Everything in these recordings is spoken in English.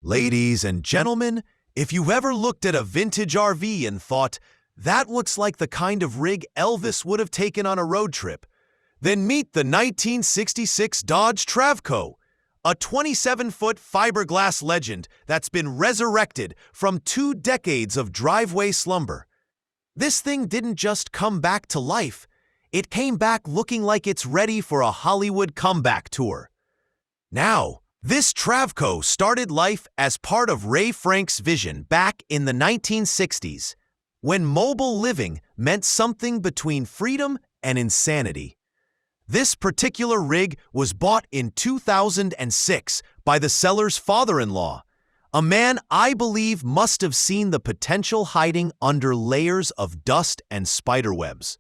Ladies and gentlemen, if you've ever looked at a vintage RV and thought, that looks like the kind of rig Elvis would have taken on a road trip, then meet the 1966 Dodge Travco, a 27-foot fiberglass legend that's been resurrected from 2 decades of driveway slumber. This thing didn't just come back to life, it came back looking like it's ready for a Hollywood comeback tour. Now, this Travco started life as part of Ray Frank's vision back in the 1960s, when mobile living meant something between freedom and insanity. This particular rig was bought in 2006 by the seller's father-in-law, a man I believe must have seen the potential hiding under layers of dust and spiderwebs.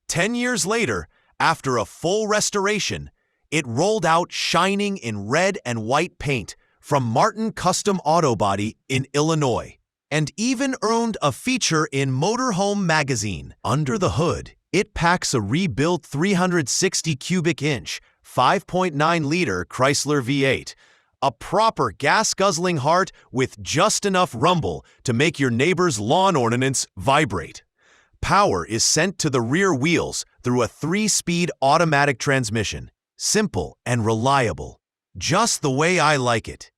10 years later, after a full restoration, it rolled out shining in red and white paint from Martin Custom Auto Body in Illinois, and even earned a feature in Motorhome magazine. Under the hood, it packs a rebuilt 360 cubic inch, 5.9-liter Chrysler V8, a proper gas-guzzling heart with just enough rumble to make your neighbor's lawn ornaments vibrate. Power is sent to the rear wheels through a 3-speed automatic transmission. Simple and reliable, just the way I like it.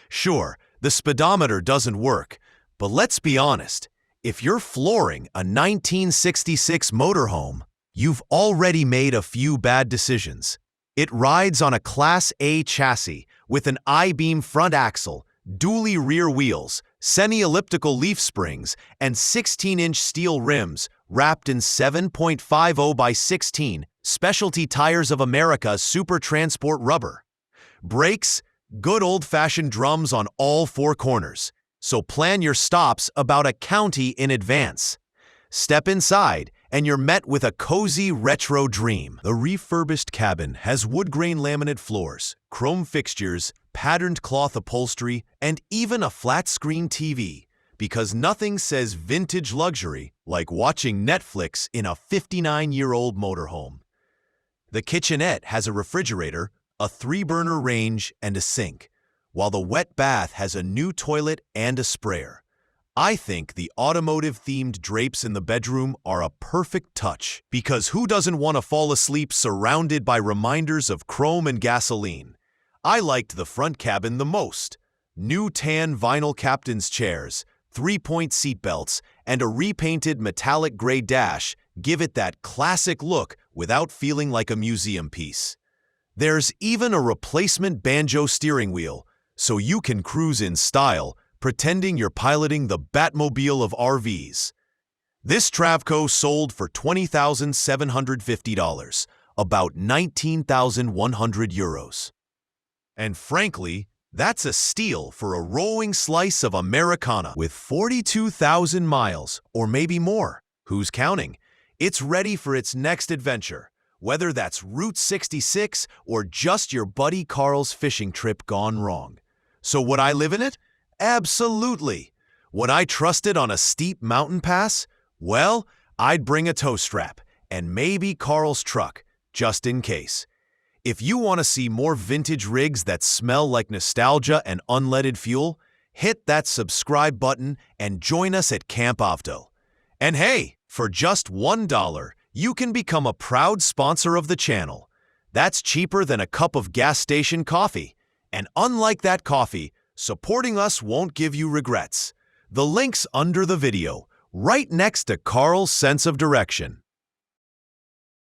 Sure, the speedometer doesn't work, but let's be honest, if you're flooring a 1966 motorhome, you've already made a few bad decisions. It rides on a Class A chassis with an I-beam front axle, dually rear wheels, semi-elliptical leaf springs, and 16-inch steel rims wrapped in 7.50 by 16 Specialty Tires of America Super Transport rubber. Brakes, good old-fashioned drums on all 4 corners, so plan your stops about a county in advance. Step inside, and you're met with a cozy retro dream. The refurbished cabin has woodgrain laminate floors, chrome fixtures, patterned cloth upholstery, and even a flat-screen TV, because nothing says vintage luxury like watching Netflix in a 59-year-old motorhome. The kitchenette has a refrigerator, a 3-burner range, and a sink, while the wet bath has a new toilet and a sprayer. I think the automotive-themed drapes in the bedroom are a perfect touch, because who doesn't want to fall asleep surrounded by reminders of chrome and gasoline? I liked the front cabin the most. New tan vinyl captain's chairs, 3-point seatbelts, and a repainted metallic gray dash give it that classic look without feeling like a museum piece. There's even a replacement banjo steering wheel, so you can cruise in style, pretending you're piloting the Batmobile of RVs. This Travco sold for $20,750, about 19,100 euros. And frankly, that's a steal for a rolling slice of Americana. With 42,000 miles, or maybe more, who's counting? It's ready for its next adventure, whether that's Route 66 or just your buddy Carl's fishing trip gone wrong. So would I live in it? Absolutely. Would I trust it on a steep mountain pass? Well, I'd bring a tow strap and maybe Carl's truck, just in case. If you want to see more vintage rigs that smell like nostalgia and unleaded fuel, hit that subscribe button and join us at CampAvto. And hey, for just $1, you can become a proud sponsor of the channel. That's cheaper than a cup of gas station coffee. And unlike that coffee, supporting us won't give you regrets. The link's under the video, right next to Carl's sense of direction.